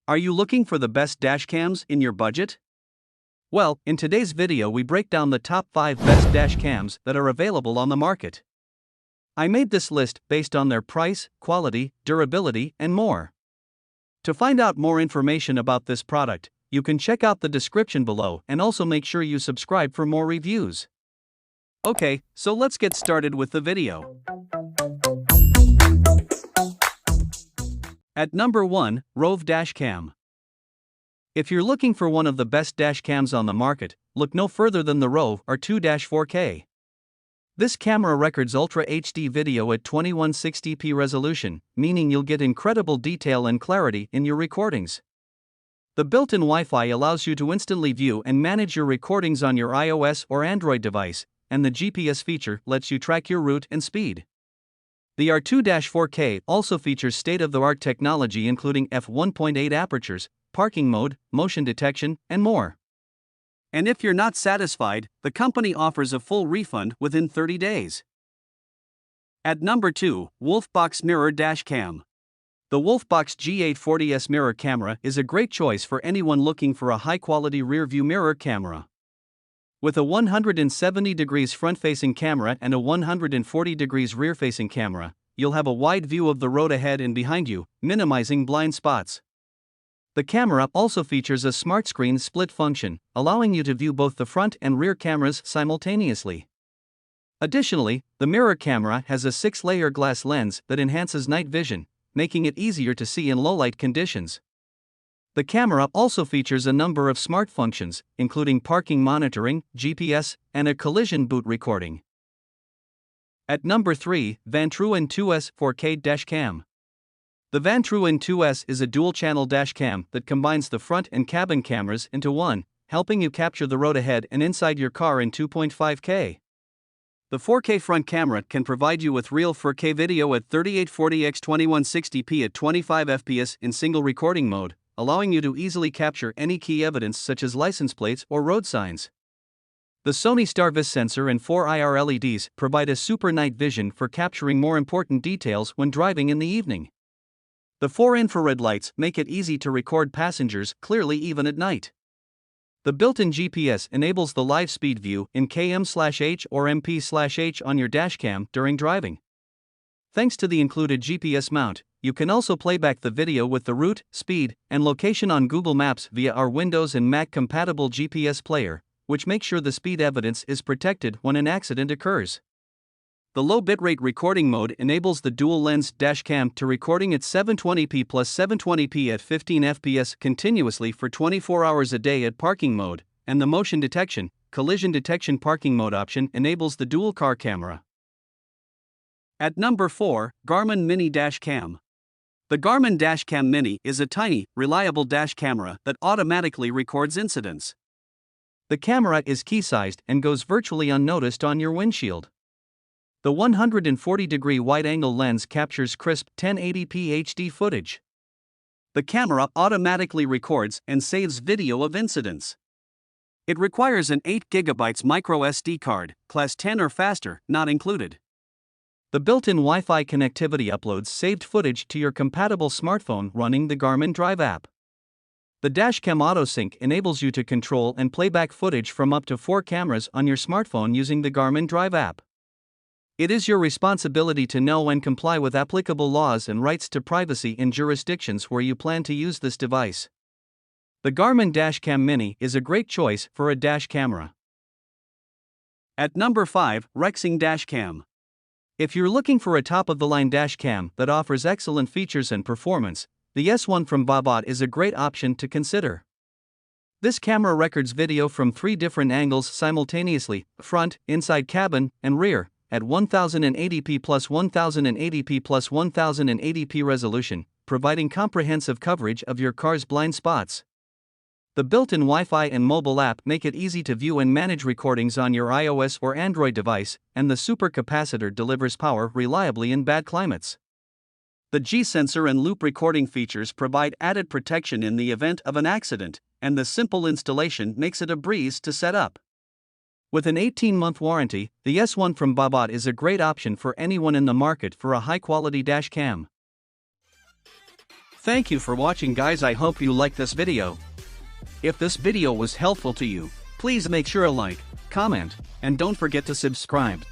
Are you looking for the best dash cams in your budget? Well, in today's video we break down the top 5 best dash cams that are available on the market. I made this list based on their price, quality, durability, and more. To find out more information about this product, you can check out the description below and also make sure you subscribe for more reviews. Okay, so let's get started with the video. At number 1, Rove Dash Cam. If you're looking for one of the best dash cams on the market, look no further than the Rove R2-4K. This camera records Ultra HD video at 2160p resolution, meaning you'll get incredible detail and clarity in your recordings. The built-in Wi-Fi allows you to instantly view and manage your recordings on your iOS or Android device, and the GPS feature lets you track your route and speed. The R2-4K also features state-of-the-art technology including f1.8 apertures, parking mode, motion detection, and more. And if you're not satisfied, the company offers a full refund within 30 days. At number 2, Wolfbox Mirror Dash Cam. The Wolfbox G840S mirror camera is a great choice for anyone looking for a high-quality rear-view mirror camera. With a 170 degrees front-facing camera and a 140 degrees rear-facing camera, you'll have a wide view of the road ahead and behind you, minimizing blind spots. The camera also features a smart screen split function, allowing you to view both the front and rear cameras simultaneously. Additionally, the mirror camera has a 6-layer glass lens that enhances night vision, making it easier to see in low-light conditions. The camera also features a number of smart functions, including parking monitoring, GPS, and a collision boot recording. At number 3, Vantrue N2S 4K Dash Cam. The Vantrue N2S is a dual-channel dash cam that combines the front and cabin cameras into one, helping you capture the road ahead and inside your car in 2.5K. The 4K front camera can provide you with real 4K video at 3840x2160p at 25 fps in single recording mode, allowing you to easily capture any key evidence such as license plates or road signs. The Sony StarVis sensor and 4 IR LEDs provide a super night vision for capturing more important details when driving in the evening. The 4 infrared lights make it easy to record passengers clearly even at night. The built-in GPS enables the live speed view in km/h or mp/h on your dashcam during driving. Thanks to the included GPS mount, you can also play back the video with the route, speed, and location on Google Maps via our Windows and Mac compatible GPS player, which makes sure the speed evidence is protected when an accident occurs. The low bitrate recording mode enables the dual-lens dashcam to recording at 720p plus 720p at 15 fps continuously for 24 hours a day at parking mode, and the motion detection, collision detection parking mode option enables the dual-car camera. At number 4, Garmin Mini Dash Cam. The Garmin Dash Cam Mini is a tiny, reliable dash camera that automatically records incidents. The camera is key-sized and goes virtually unnoticed on your windshield. The 140-degree wide-angle lens captures crisp 1080p HD footage. The camera automatically records and saves video of incidents. It requires an 8GB micro SD card, class 10 or faster, not included. The built-in Wi-Fi connectivity uploads saved footage to your compatible smartphone running the Garmin Drive app. The Dashcam AutoSync enables you to control and play back footage from up to 4 cameras on your smartphone using the Garmin Drive app. It is your responsibility to know and comply with applicable laws and rights to privacy in jurisdictions where you plan to use this device. The Garmin Dashcam Mini is a great choice for a dash camera. At number 5, Rexing Dash Cam. If you're looking for a top-of-the-line dash cam that offers excellent features and performance, the S1 from Bobot is a great option to consider. This camera records video from 3 different angles simultaneously, front, inside cabin, and rear, at 1080p plus 1080p plus 1080p resolution, providing comprehensive coverage of your car's blind spots. The built-in Wi-Fi and mobile app make it easy to view and manage recordings on your iOS or Android device, and the supercapacitor delivers power reliably in bad climates. The G-sensor and loop recording features provide added protection in the event of an accident, and the simple installation makes it a breeze to set up. With an 18-month warranty, the S1 from Bobot is a great option for anyone in the market for a high-quality dash cam. Thank you for watching, guys. I hope you liked this video. If this video was helpful to you, please make sure to like, comment, and don't forget to subscribe.